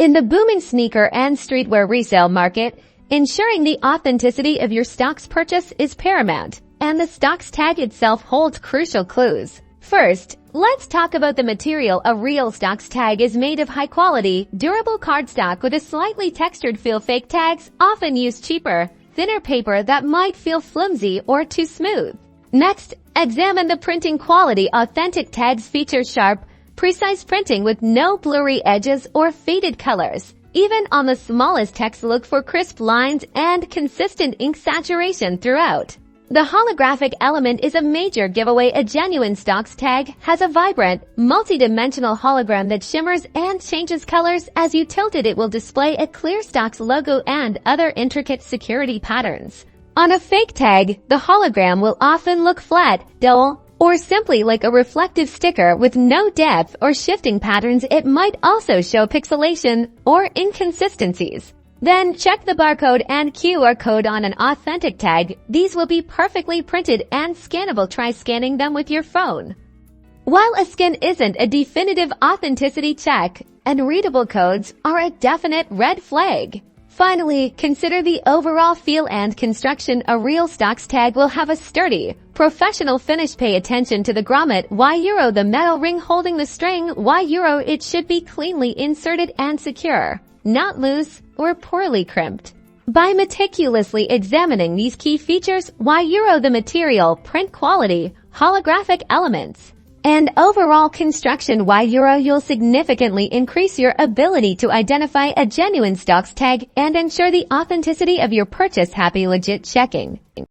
In the booming sneaker and streetwear resale market, ensuring the authenticity of your StockX purchase is paramount, and the StockX tag itself holds crucial clues. First, let's talk about the material. A real StockX tag is made of high-quality, durable cardstock with a slightly textured feel. Fake tags often use cheaper, thinner paper that might feel flimsy or too smooth. Next, examine the printing quality. Authentic tags feature sharp, precise printing with no blurry edges or faded colors. Even on the smallest text, look for crisp lines and consistent ink saturation throughout. The holographic element is a major giveaway. A genuine StockX tag has a vibrant, multi-dimensional hologram that shimmers and changes colors as you tilt it. It will display a clear StockX logo and other intricate security patterns. On a fake tag, the hologram will often look flat, dull, or simply like a reflective sticker with no depth or shifting patterns. It might also show pixelation or inconsistencies. Then check the barcode and QR code on an authentic tag. These will be perfectly printed and scannable. Try scanning them with your phone. While a scan isn't a definitive authenticity check, unreadable codes are a definite red flag. Finally, consider the overall feel and construction. A real StockX tag will have a sturdy, professional finish. Pay attention to the grommet. The metal ring holding the string. It should be cleanly inserted and secure, not loose or poorly crimped. By meticulously examining these key features, the material, print quality, holographic elements, and overall construction, you'll significantly increase your ability to identify a genuine StockX tag and ensure the authenticity of your purchase. Happy legit checking.